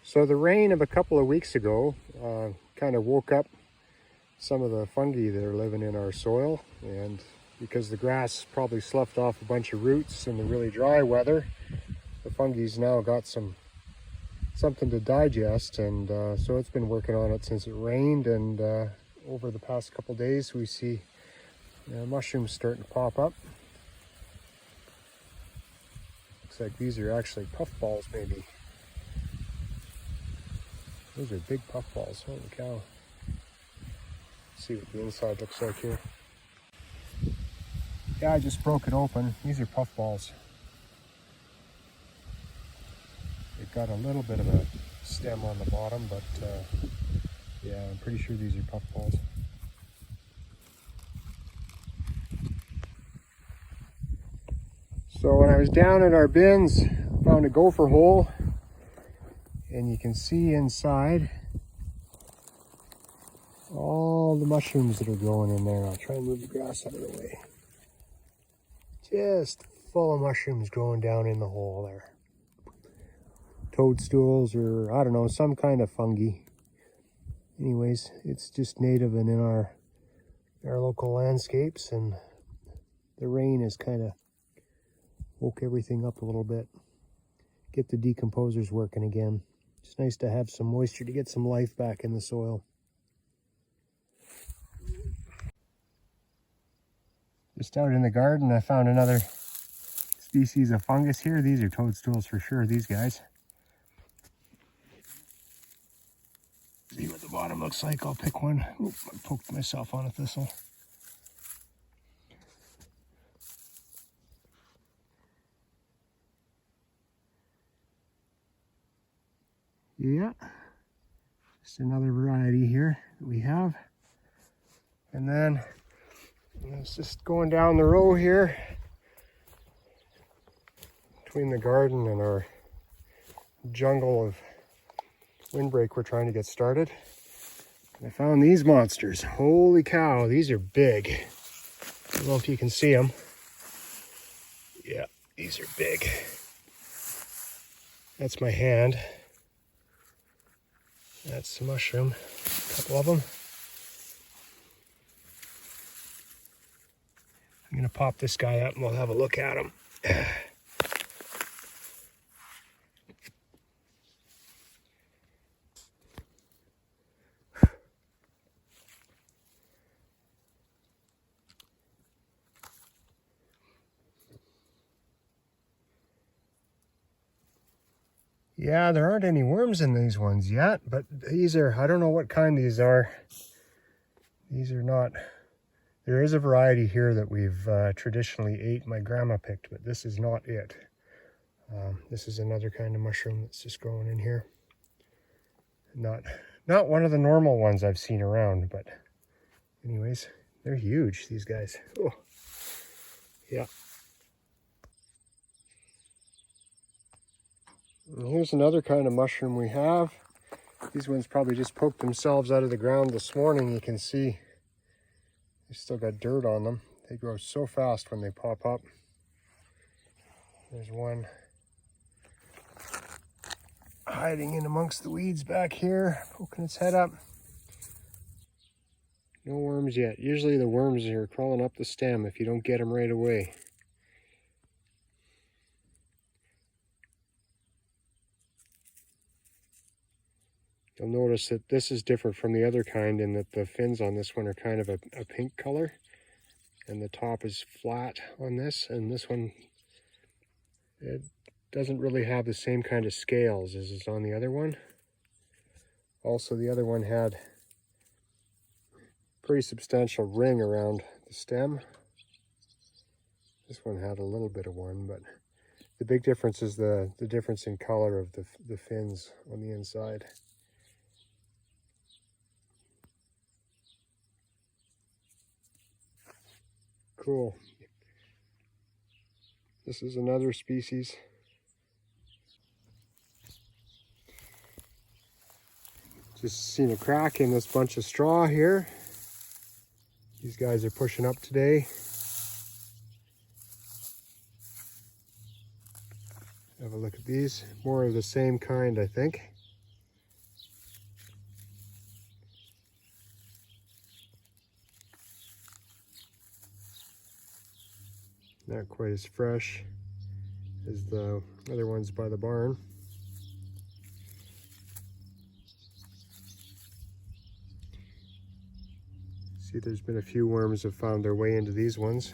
So the rain of a couple of weeks ago kind of woke up some of the fungi that are living in our soil, and because the grass probably sloughed off a bunch of roots in the really dry weather, the fungi's now got something to digest, and so it's been working on it since it rained, and over the past couple days we see mushrooms starting to pop up. Looks like these are actually puffballs, maybe. Those are big puffballs, holy cow. Let's see what the inside looks like here. Yeah, I just broke it open. These are puffballs. They've got a little bit of a stem on the bottom, but yeah, I'm pretty sure these are puffballs. So when I was down at our bins, I found a gopher hole, and you can see inside all the mushrooms that are growing in there. I'll try and move the grass out of the way. Just full of mushrooms growing down in the hole there. Toadstools, or I don't know, some kind of fungi. Anyways, it's just native and in our local landscapes, and the rain has kind of woke everything up a little bit. Get the decomposers working again. It's nice to have some moisture to get some life back in the soil. Just out in the garden, I found another species of fungus here. These are toadstools for sure, these guys. See what the bottom looks like. I'll pick one. Oop, I poked myself on a thistle. Yeah, just another variety here that we have. And then it's just going down the row here between the garden and our jungle of windbreak we're trying to get started. And I found these monsters. Holy cow, these are big. I don't know if you can see them. Yeah, these are big. That's my hand. That's the mushroom, a couple of them. I'm gonna pop this guy up and we'll have a look at him. Yeah, there aren't any worms in these ones yet, but these are, I don't know what kind these are. These are not, there is a variety here that we've traditionally ate, my grandma picked, but this is not it. This is another kind of mushroom that's just growing in here. Not one of the normal ones I've seen around, but anyways, they're huge, these guys. Oh, yeah. And here's another kind of mushroom we have. These ones probably just poked themselves out of the ground this morning. You can see they still got dirt on them. They grow so fast when they pop up. There's one hiding in amongst the weeds back here, poking its head up. No worms yet. Usually the worms are crawling up the stem if you don't get them right away. You'll notice that this is different from the other kind in that the fins on this one are kind of a pink color, and the top is flat on this, and this one, it doesn't really have the same kind of scales as is on the other one. Also, the other one had a pretty substantial ring around the stem. This one had a little bit of one, but the big difference is the difference in color of the fins on the inside. Cool. This is another species. Just seen a crack in this bunch of straw here. These guys are pushing up today. Have a look at these. More of the same kind, I think. Not quite as fresh as the other ones by the barn. See, there's been a few worms have found their way into these ones.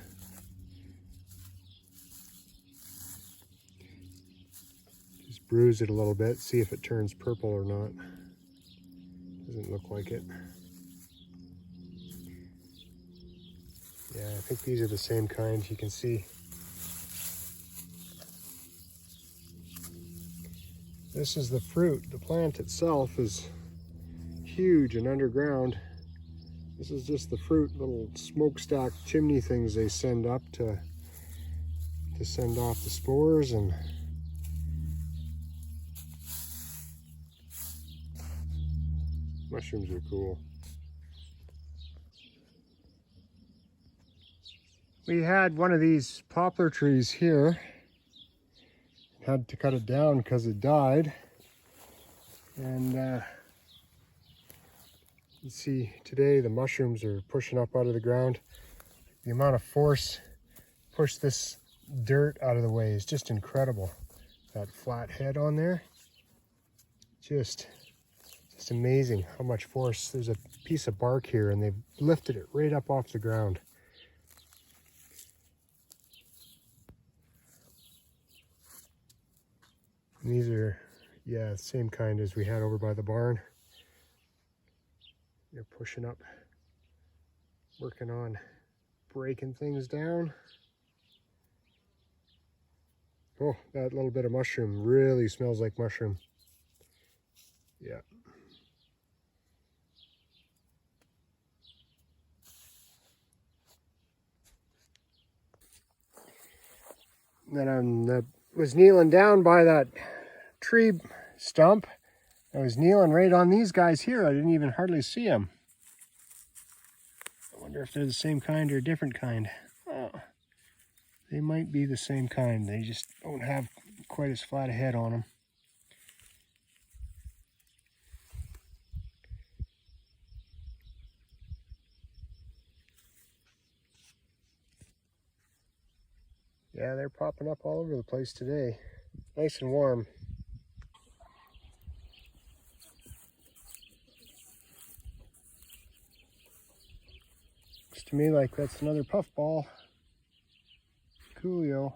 Just bruise it a little bit, see if it turns purple or not. Doesn't look like it. Yeah, I think these are the same kind, you can see. This is the fruit. The plant itself is huge and underground. This is just the fruit, little smokestack chimney things they send up to send off the spores. And mushrooms are cool. We had one of these poplar trees here. Had to cut it down because it died. And you see today the mushrooms are pushing up out of the ground. The amount of force pushed this dirt out of the way is just incredible. That flat head on there, just amazing how much force. There's a piece of bark here and they've lifted it right up off the ground. And these are, yeah, the same kind as we had over by the barn. They're pushing up, working on breaking things down. Oh, that little bit of mushroom really smells like mushroom. Yeah. Then I was kneeling down by that tree stump. I was kneeling right on these guys here. I didn't even hardly see them. I wonder if they're the same kind or a different kind. Oh, they might be the same kind. They just don't have quite as flat a head on them. Yeah, they're popping up all over the place today. Nice and warm. Looks to me like that's another puffball. Coolio.